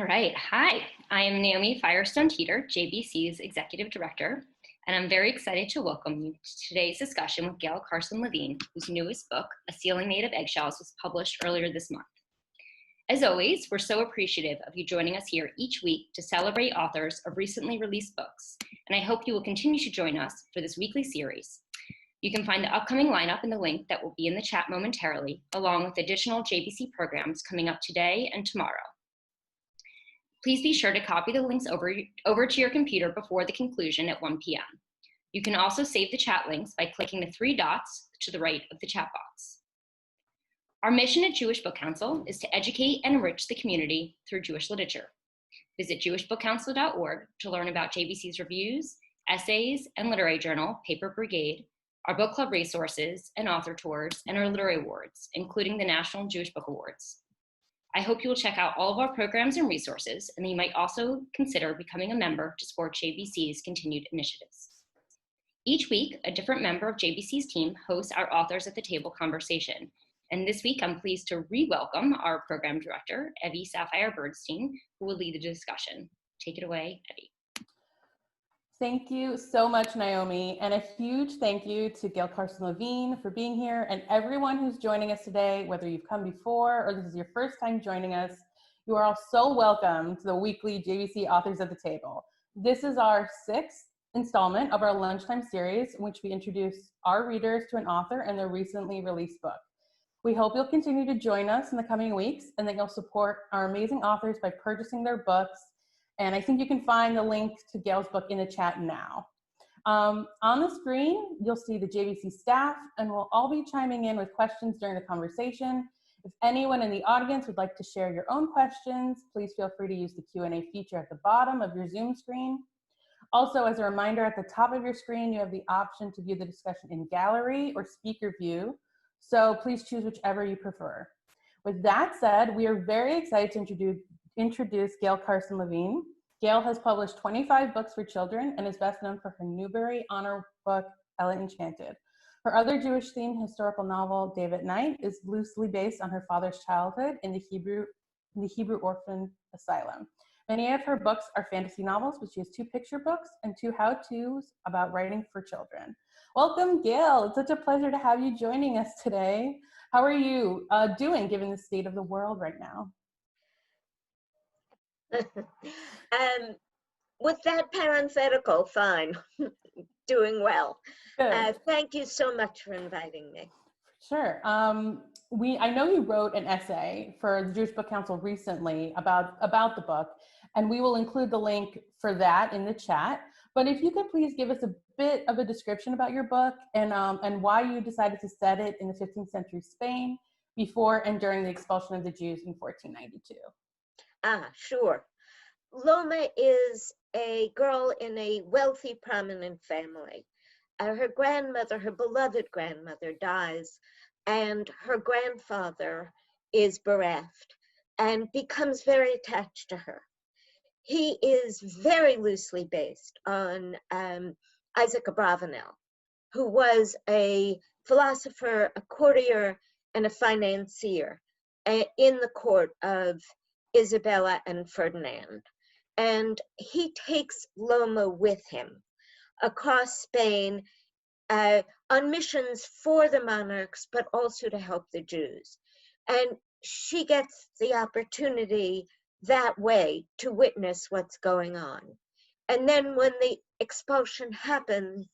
All right. Hi, I am Naomi Firestone Teeter, JBC's Executive Director, and I'm very excited to welcome you to today's discussion with Gail Carson Levine, whose newest book, A Ceil Made of Eggshells, was published earlier this month. As always, we're so appreciative of you joining us here each week to celebrate authors of recently released books, and I hope you will continue to join us for this weekly series. You can find the upcoming lineup in the link that will be in the chat momentarily, along with additional JBC programs coming up today and tomorrow. Please be sure to copy the links over to your computer before the conclusion at 1 p.m. You can also save the chat links by clicking the three dots to the right of the chat box. Our mission at Jewish Book Council is to educate and enrich the community through Jewish literature. Visit jewishbookcouncil.org to learn about JBC's reviews, essays, and literary journal, Paper Brigade, our book club resources and author tours, and our literary awards, including the National Jewish Book Awards. I hope you will check out all of our programs and resources, and you might also consider becoming a member to support JBC's continued initiatives. Each week, a different member of JBC's team hosts our Authors at the Table conversation. And this week, I'm pleased to re-welcome our program director, Evie Sapphire-Birdstein, who will lead the discussion. Take it away, Evie. Thank you so much, Naomi, and a huge thank you to Gail Carson Levine for being here, and everyone who's joining us today, whether you've come before or this is your first time joining us. You are all so welcome to the weekly JBC Authors at the Table. This is our 6th installment of our lunchtime series, in which we introduce our readers to an author and their recently released book. We hope you'll continue to join us in the coming weeks and that you'll support our amazing authors by purchasing their books. And I think you can find the link to Gail's book in the chat now. On the screen, you'll see the JBC staff, and we'll all be chiming in with questions during the conversation. If anyone in the audience would like to share your own questions, please feel free to use the Q&A feature at the bottom of your Zoom screen. Also, as a reminder, at the top of your screen, you have the option to view the discussion in gallery or speaker view. So please choose whichever you prefer. With that said, we are very excited to introduce Gail Carson Levine. Gail has published 25 books for children and is best known for her Newbery Honor book, Ella Enchanted. Her other Jewish-themed historical novel, Day at Night, is loosely based on her father's childhood in the Hebrew Orphan Asylum. Many of her books are fantasy novels, but she has 2 picture books and 2 how-tos about writing for children. Welcome, Gail. It's such a pleasure to have you joining us today. How are you doing given the state of the world right now? With that parenthetical, fine, doing well. Thank you so much for inviting me. Sure. I know you wrote an essay for the Jewish Book Council recently about the book, and we will include the link for that in the chat. But if you could please give us a bit of a description about your book and why you decided to set it in the 15th century Spain before and during the expulsion of the Jews in 1492. Sure. Loma is a girl in a wealthy, prominent family. Her grandmother, her beloved grandmother, dies, and her grandfather is bereft and becomes very attached to her. He is very loosely based on Isaac Abravanel, who was a philosopher, a courtier, and a financier in the court of Isabella and Ferdinand. And he takes Loma with him across Spain on missions for the monarchs, but also to help the Jews. And she gets the opportunity that way to witness what's going on. And then when the expulsion happens,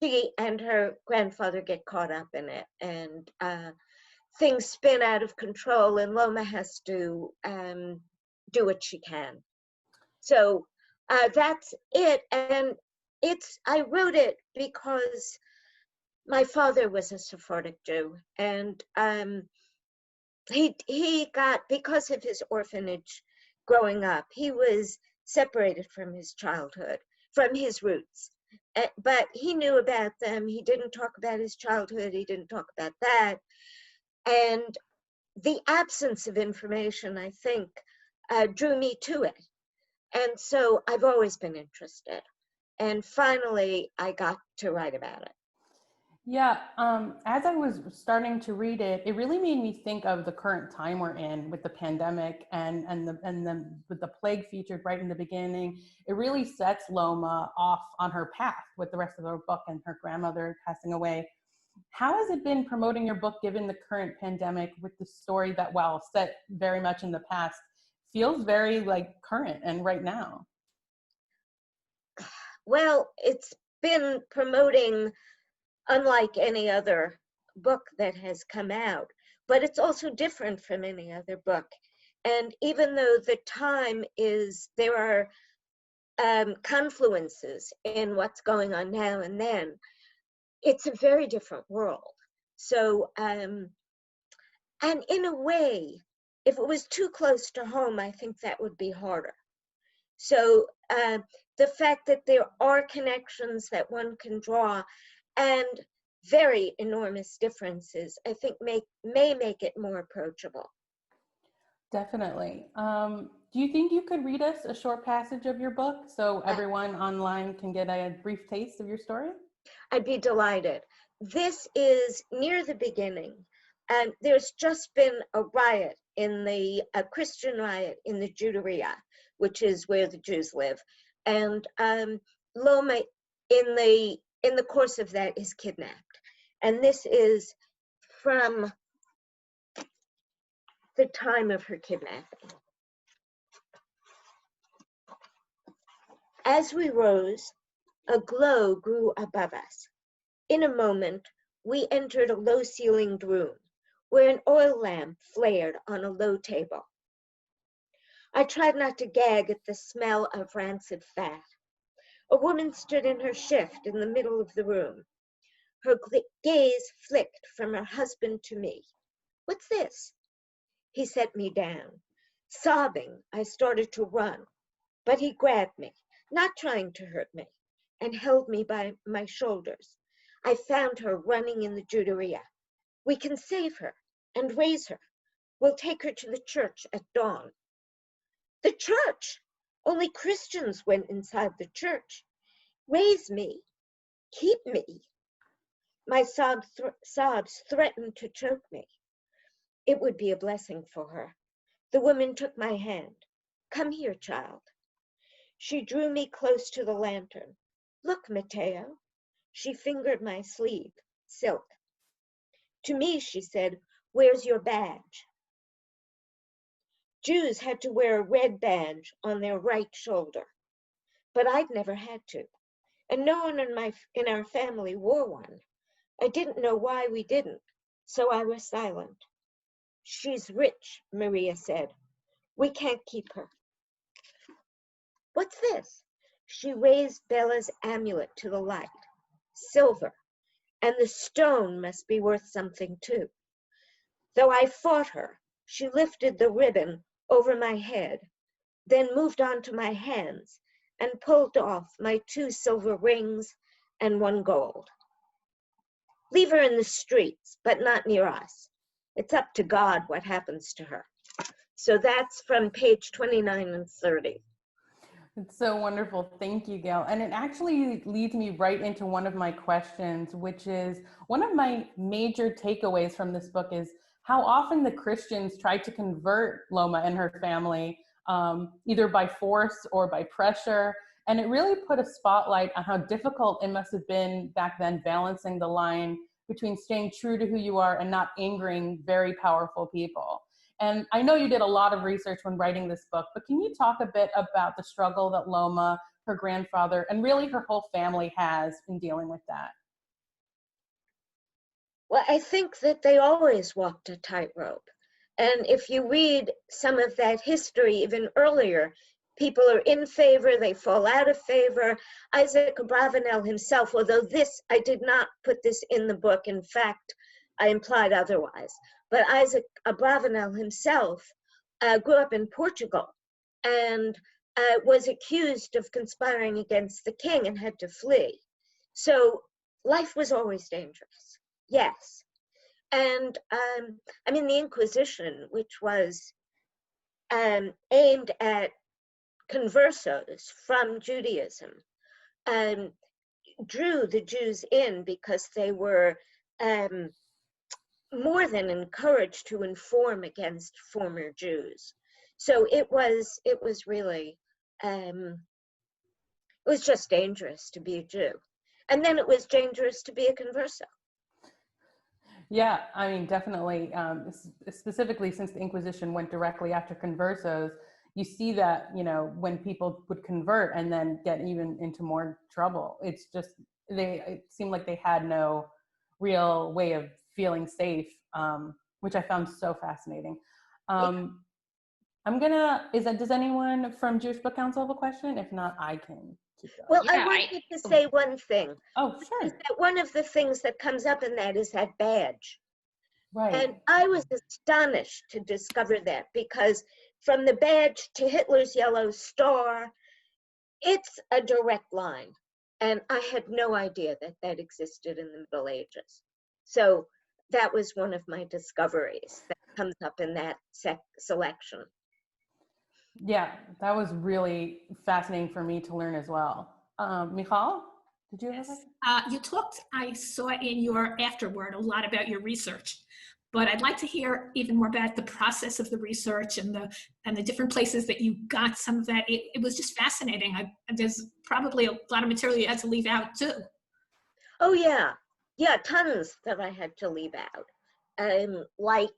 she and her grandfather get caught up in it, and things spin out of control, and Loma has to do what she can. So that's it. And I wrote it because my father was a Sephardic Jew, and he got, because of his orphanage growing up, he was separated from his childhood, from his roots. But he knew about them. He didn't talk about his childhood. He didn't talk about that. And the absence of information, I think, drew me to it. And so I've always been interested. And finally, I got to write about it. Yeah, as I was starting to read it, it really made me think of the current time we're in with the pandemic and with the plague featured right in the beginning. It really sets Loma off on her path with the rest of her book and her grandmother passing away. How has it been promoting your book given the current pandemic with the story that, while set very much in the past, feels very like current and right now? Well, it's been promoting unlike any other book that has come out, but it's also different from any other book. And even though the time is, there are confluences in what's going on now and then, it's a very different world. So, and in a way, if it was too close to home, I think that would be harder. So the fact that there are connections that one can draw and very enormous differences, I think may make it more approachable. Definitely. Do you think you could read us a short passage of your book so everyone online can get a brief taste of your story? I'd be delighted. This is near the beginning, and there's just been a riot in the a Christian riot in the Juderia, which is where the Jews live, and Loma, in the course of that, is kidnapped, and this is from the time of her kidnapping. As we rose, a glow grew above us. In a moment, we entered a low-ceilinged room where an oil lamp flared on a low table. I tried not to gag at the smell of rancid fat. A woman stood in her shift in the middle of the room. Her gaze flicked from her husband to me. "What's this?" He set me down. Sobbing, I started to run, but he grabbed me, not trying to hurt me, and held me by my shoulders. I found her running in the Juderia. "We can save her and raise her. We'll take her to the church at dawn." "The church? Only Christians went inside the church. Raise me. Keep me." My sobs threatened to choke me. It would be a blessing for her. The woman took my hand. "Come here, child." She drew me close to the lantern. "Look, Matteo." She fingered my sleeve, silk. To me, she said, "Where's your badge?" Jews had to wear a red badge on their right shoulder, but I'd never had to, and no one in our family wore one. I didn't know why we didn't, so I was silent. "She's rich," Maria said. "We can't keep her." "What's this?" She raised Bella's amulet to the light. "Silver, and the stone must be worth something too." Though I fought her, she lifted the ribbon over my head, then moved on to my hands and pulled off my 2 silver rings and 1 gold. "Leave her in the streets, but not near us. It's up to God what happens to her." So that's from page 29 and 30. It's so wonderful. Thank you, Gail. And it actually leads me right into one of my questions, which is one of my major takeaways from this book is how often the Christians tried to convert Loma and her family, either by force or by pressure. And it really put a spotlight on how difficult it must have been back then, balancing the line between staying true to who you are and not angering very powerful people. And I know you did a lot of research when writing this book, but can you talk a bit about the struggle that Loma, her grandfather, and really her whole family has in dealing with that? Well, I think that they always walked a tightrope. And if you read some of that history even earlier, people are in favor, they fall out of favor. Isaac Abravanel himself, although I did not put this in the book, in fact, I implied otherwise, but Isaac Abravanel himself grew up in Portugal and was accused of conspiring against the king and had to flee. So life was always dangerous, yes. And I mean, the Inquisition, which was aimed at conversos from Judaism, drew the Jews in because they were more than encouraged to inform against former Jews. So it was really, it was just dangerous to be a Jew. And then it was dangerous to be a converso. Yeah, I mean, definitely. Specifically, since the Inquisition went directly after conversos, you see that, you know, when people would convert and then get even into more trouble, it's just, it seemed like they had no real way of feeling safe, which I found so fascinating. Does anyone from Jewish Book Council have a question? If not, I can keep going. Well, I wanted to say one thing. Oh, sure. Is that one of the things that comes up in that is that badge. Right. And I was astonished to discover that, because from the badge to Hitler's yellow star, it's a direct line. And I had no idea that that existed in the Middle Ages. So that was one of my discoveries that comes up in that selection. Yeah, that was really fascinating for me to learn as well. Michal, did you have a You talked, I saw in your afterword, a lot about your research, but I'd like to hear even more about the process of the research and the different places that you got some of that. It was just fascinating. There's probably a lot of material you had to leave out too. Oh yeah, yeah, tons that I had to leave out. Like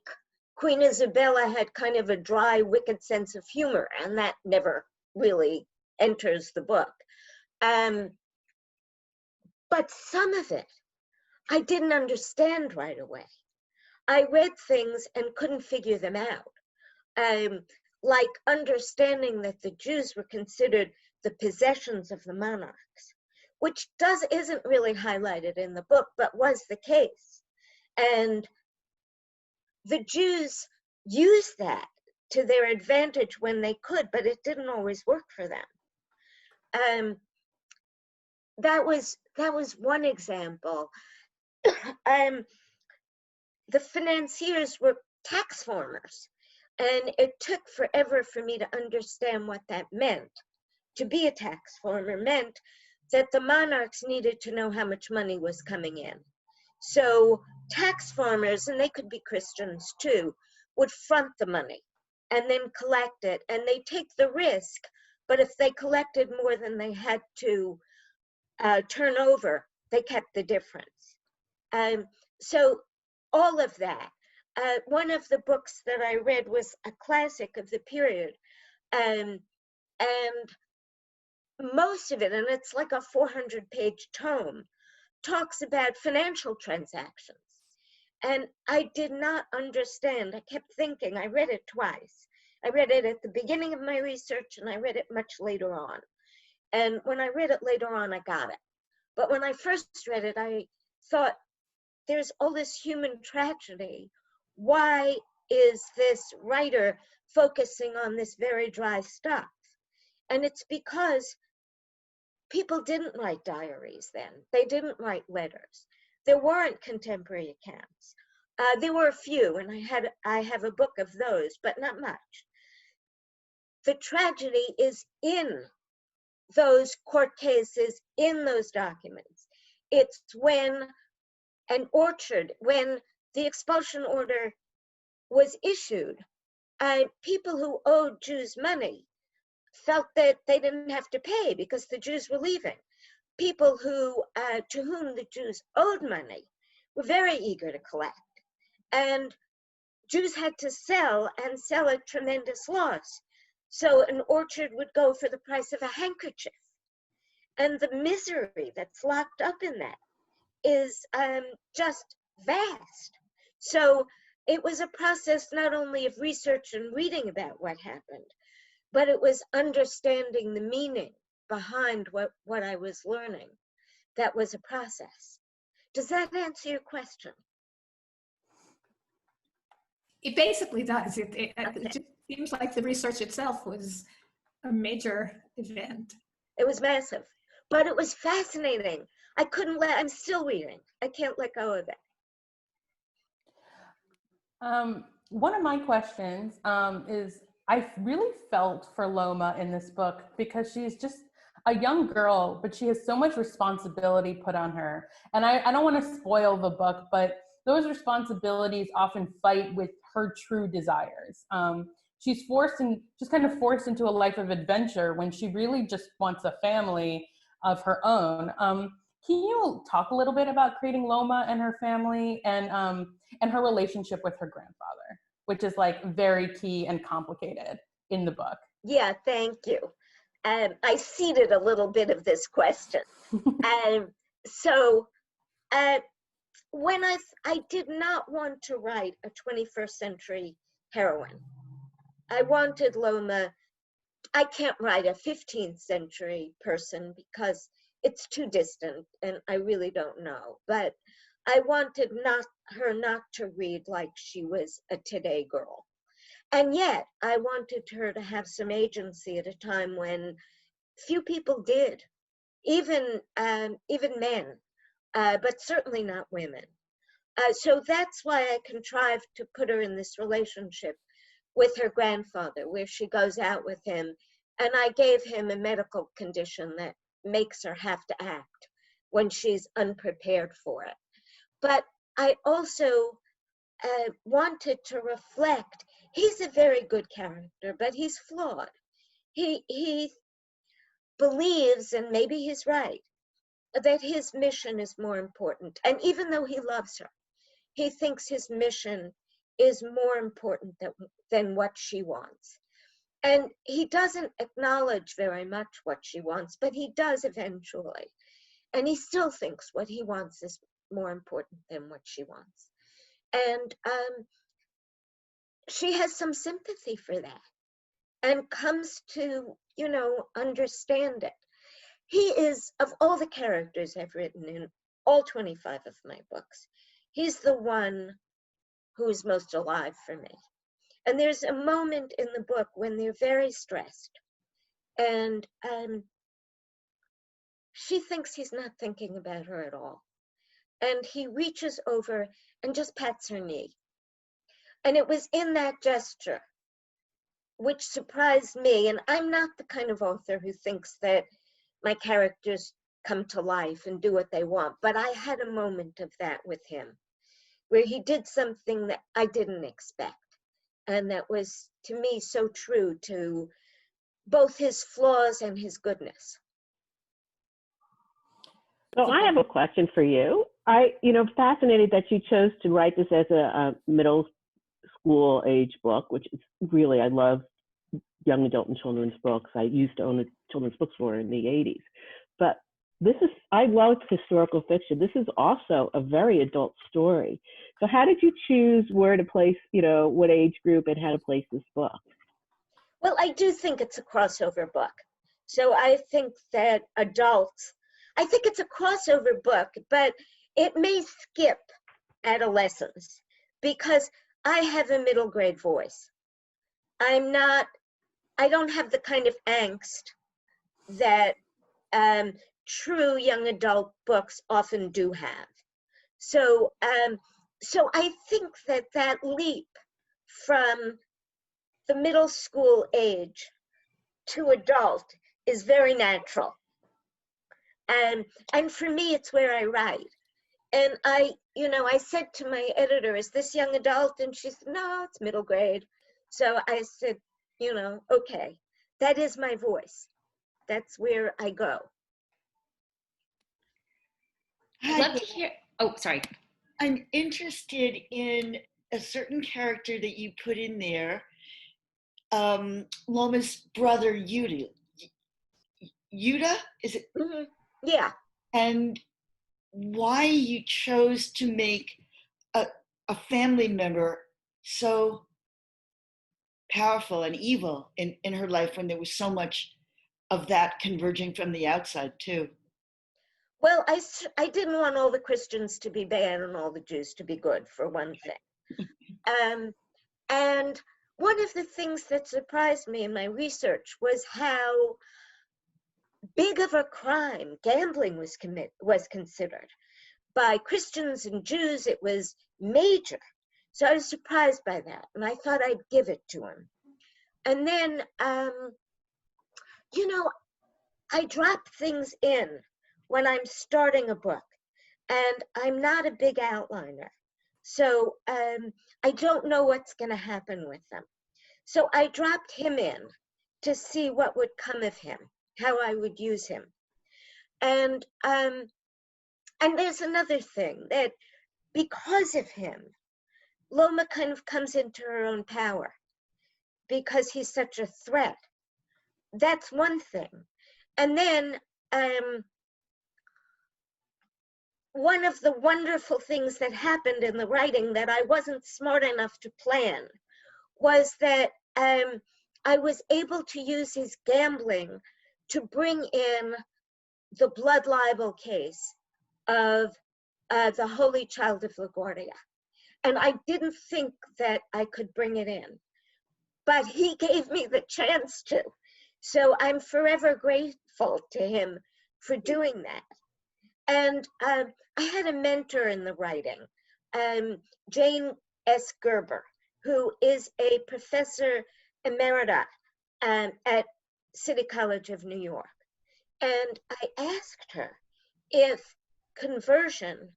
Queen Isabella had kind of a dry, wicked sense of humor, and that never really enters the book. But some of it I didn't understand right away. I read things and couldn't figure them out. Like understanding that the Jews were considered the possessions of the monarchs, which isn't really highlighted in the book, but was the case. And the Jews used that to their advantage when they could, but it didn't always work for them. That was one example. The financiers were tax farmers, and it took forever for me to understand what that meant. To be a tax farmer meant that the monarchs needed to know how much money was coming in. So tax farmers, and they could be Christians too, would front the money and then collect it, and they take the risk, but if they collected more than they had to turn over, they kept the difference. So all of that. One of the books that I read was a classic of the period, and most of it, and it's like a 400-page tome, talks about financial transactions. And I did not understand. I kept thinking, I read it twice. I read it at the beginning of my research, and I read it much later on. And when I read it later on, I got it. But when I first read it, I thought, there's all this human tragedy. Why is this writer focusing on this very dry stuff? And it's because people didn't write diaries then. They didn't write letters. There weren't contemporary accounts. There were a few, and I have a book of those, but not much. The tragedy is in those court cases, in those documents. It's when an orchard, when the expulsion order was issued, people who owed Jews money felt that they didn't have to pay because the Jews were leaving. People who, to whom the Jews owed money were very eager to collect. And Jews had to sell, and sell at tremendous loss. So an orchard would go for the price of a handkerchief. And the misery that's locked up in that is just vast. So it was a process not only of research and reading about what happened, but it was understanding the meaning behind what I was learning. That was a process. Does that answer your question? It basically does. It just seems like the research itself was a major event. It was massive, but it was fascinating. I'm still reading. I can't let go of it. One of my questions is, I really felt for Loma in this book because she's just a young girl, but she has so much responsibility put on her. And I don't want to spoil the book, but those responsibilities often fight with her true desires. She's just kind of forced into a life of adventure when she really just wants a family of her own. Can you talk a little bit about creating Loma and her family and her relationship with her grandfather, which is like very key and complicated in the book? Yeah, thank you. I seeded a little bit of this question. So when I did not want to write a 21st century heroine. I wanted Loma. I can't write a 15th century person because it's too distant and I really don't know. But I wanted her not to read like she was a today girl. And yet I wanted her to have some agency at a time when few people did, even men, but certainly not women. So that's why I contrived to put her in this relationship with her grandfather, where she goes out with him. And I gave him a medical condition that makes her have to act when she's unprepared for it. But I also wanted to reflect, he's a very good character, but he's flawed. He believes, and maybe he's right, that his mission is more important. And even though he loves her, he thinks his mission is more important than what she wants. And he doesn't acknowledge very much what she wants, but he does eventually. And he still thinks what he wants is more important than what she wants. And she has some sympathy for that and comes to, understand it. He is, of all the characters I've written in all 25 of my books, he's the one who's most alive for me. And there's a moment in the book when they're very stressed. And she thinks he's not thinking about her at all. And he reaches over and just pats her knee. And it was in that gesture, which surprised me. And I'm not the kind of author who thinks that my characters come to life and do what they want. But I had a moment of that with him, where he did something that I didn't expect. And that was, to me, so true to both his flaws and his goodness. So I have a question for you. Fascinated that you chose to write this as a middle school age book, which is really, I love young adult and children's books. I used to own a children's bookstore in the 80s. But I love historical fiction. This is also a very adult story. So how did you choose where to place, what age group and how to place this book? Well, I do think it's a crossover book. So I think that I think it's a crossover book, but it may skip adolescence because I have a middle grade voice. I don't have the kind of angst that true young adult books often do have. So I think that leap from the middle school age to adult is very natural. And for me, it's where I write. And I said to my editor, is this young adult? And she said, no, it's middle grade. So I said, okay, that is my voice. That's where I go. I'd love to hear, oh, sorry. I'm interested in a certain character that you put in there, Loma's brother, Yuda, is it? Mm-hmm. Yeah. And why you chose to make a family member so powerful and evil in her life when there was so much of that converging from the outside too. Well, I didn't want all the Christians to be bad and all the Jews to be good, for one thing. And one of the things that surprised me in my research was how big of a crime gambling was considered. By Christians and Jews, it was major. So I was surprised by that, and I thought I'd give it to him. And then, I drop things in when I'm starting a book, and I'm not a big outliner. So I don't know what's going to happen with them. So I dropped him in to see what would come of him, how I would use him. And there's another thing, that because of him, Loma kind of comes into her own power because he's such a threat. That's one thing. And then one of the wonderful things that happened in the writing that I wasn't smart enough to plan was that I was able to use his gambling to bring in the blood libel case of the Holy Child of LaGuardia. And I didn't think that I could bring it in, but he gave me the chance to. So I'm forever grateful to him for doing that. And I had a mentor in the writing, Jane S. Gerber, who is a professor emerita at City College of New York. And I asked her if conversion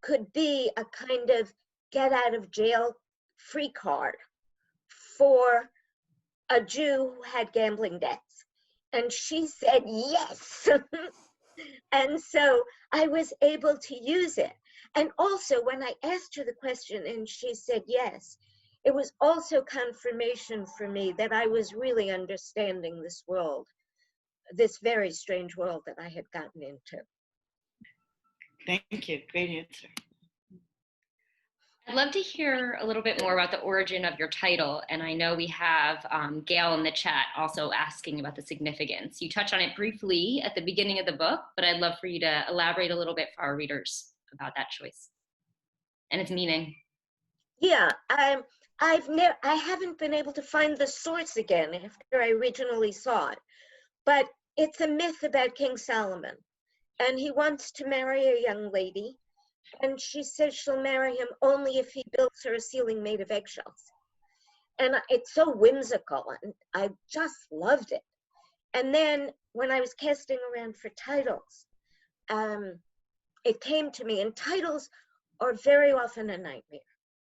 could be a kind of get out of jail free card for a Jew who had gambling debts. And she said yes. And so I was able to use it. And also when I asked her the question and she said yes, it was also confirmation for me that I was really understanding this world, this very strange world that I had gotten into. Thank you. Great answer. I'd love to hear a little bit more about the origin of your title. And I know we have Gail in the chat also asking about the significance. You touched on it briefly at the beginning of the book, but I'd love for you to elaborate a little bit for our readers about that choice and its meaning. Yeah, I haven't been able to find the source again after I originally saw it, but it's a myth about King Solomon, and he wants to marry a young lady, and she says she'll marry him only if he builds her a ceiling made of eggshells. And it's so whimsical, and I just loved it. And then when I was casting around for titles, it came to me, and titles are very often a nightmare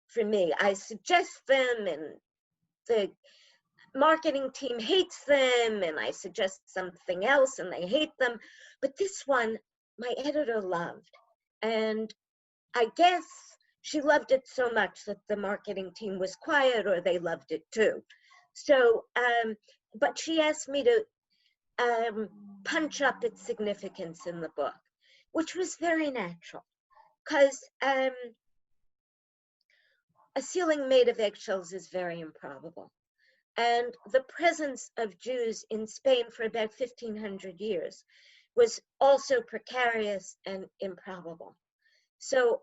for me. I suggest them, and the marketing team hates them, and I suggest something else, and they hate them. But this one, my editor loved. And I guess she loved it so much that the marketing team was quiet, or they loved it too. So, but she asked me to punch up its significance in the book, which was very natural, because a ceiling made of eggshells is very improbable. And the presence of Jews in Spain for about 1,500 years was also precarious and improbable. So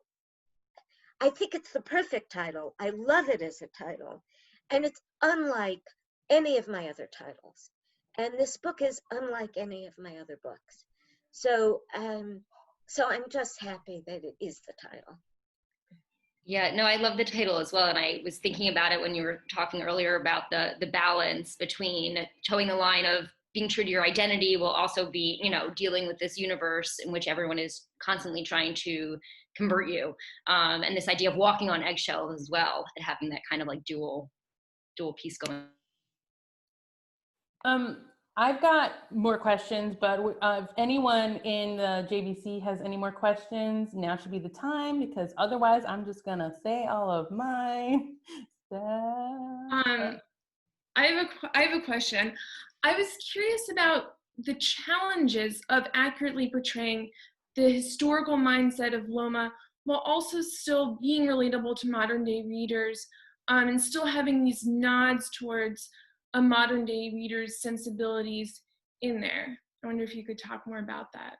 I think it's the perfect title. I love it as a title. And it's unlike any of my other titles. And this book is unlike any of my other books. So, so I'm just happy that it is the title. Yeah, no, I love the title as well. And I was thinking about it when you were talking earlier about the balance between towing the line of being true to your identity while also be, you know, dealing with this universe in which everyone is constantly trying to convert you. And this idea of walking on eggshells as well, and having that kind of like dual piece going. I've got more questions, but if anyone in the JBC has any more questions, now should be the time, because otherwise I'm just gonna say all of mine. I have a question. I was curious about the challenges of accurately portraying the historical mindset of Loma while also still being relatable to modern day readers, and still having these nods towards a modern day reader's sensibilities in there. I wonder if you could talk more about that.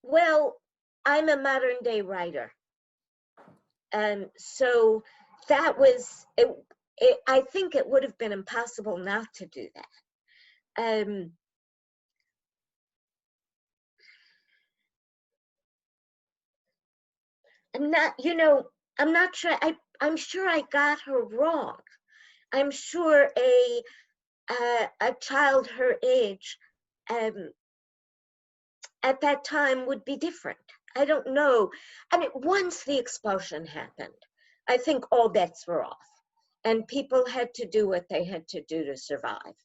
Well, I'm a modern day writer. And so that was, I think it would have been impossible not to do that. I'm not, you know, I'm not sure, I'm sure I got her wrong. I'm sure a child her age at that time would be different. I don't know. I mean, once the expulsion happened, I think all bets were off, and people had to do what they had to do to survive.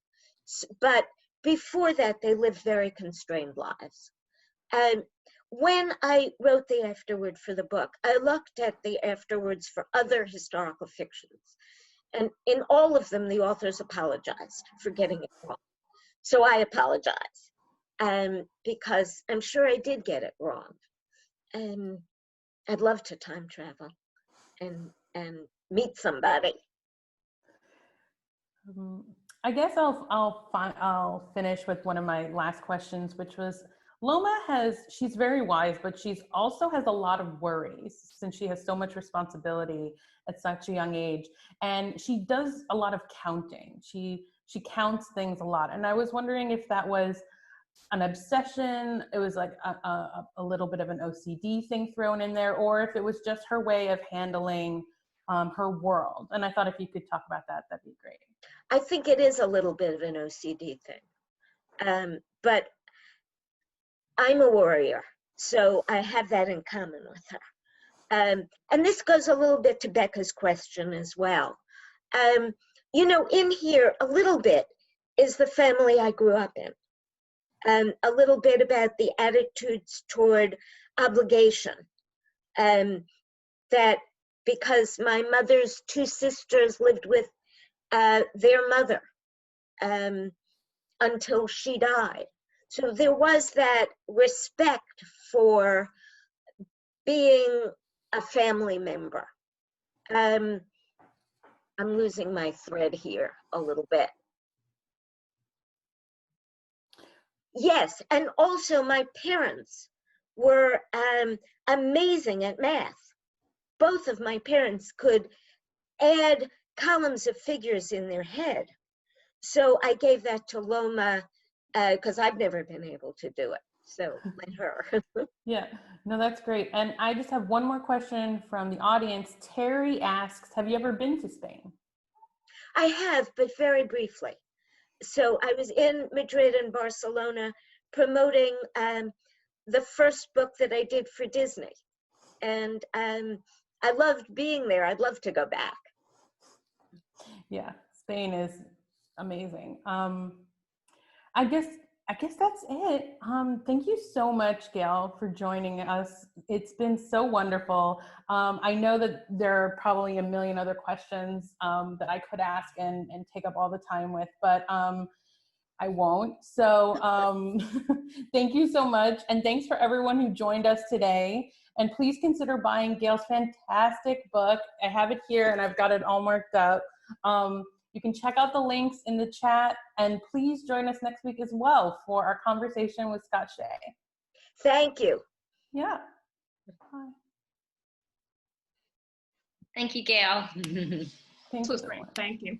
But before that, they lived very constrained lives. And when I wrote the afterword for the book, I looked at the afterwords for other historical fictions. And in all of them, the authors apologized for getting it wrong. So I apologize, because I'm sure I did get it wrong. And I'd love to time travel and meet somebody. I guess I'll finish with one of my last questions, which was, Loma she's very wise, but she's also has a lot of worries since she has so much responsibility at such a young age. And she does a lot of counting. She counts things a lot. And I was wondering if that was an obsession, it was like a little bit of an OCD thing thrown in there, or if it was just her way of handling her world. And I thought if you could talk about that, that'd be great. I think it is a little bit of an OCD thing, but I'm a warrior, so I have that in common with her. And this goes a little bit to Becca's question as well. You know, in here, a little bit is the family I grew up in. A little bit about the attitudes toward obligation. That because my mother's two sisters lived with their mother until she died. So there was that respect for being a family member. I'm losing my thread here a little bit. Yes, and also my parents were amazing at math. Both of my parents could add columns of figures in their head. So I gave that to Loma because I've never been able to do it. So let her. Yeah, no, that's great. And I just have one more question from the audience. Terry asks, have you ever been to Spain? I have, but very briefly. So I was in Madrid and Barcelona promoting the first book that I did for Disney. And I loved being there. I'd love to go back. Yeah, Spain is amazing. I guess that's it. Thank you so much, Gail, for joining us. It's been so wonderful. I know that there are probably a million other questions that I could ask and take up all the time with, but I won't. So thank you so much. And thanks for everyone who joined us today. And please consider buying Gail's fantastic book. I have it here and I've got it all marked up. You can check out the links in the chat, and please join us next week as well for our conversation with Scott Shea. Thank you. Yeah. Bye. Thank you, Gail. Thank This was you. great. Thank you.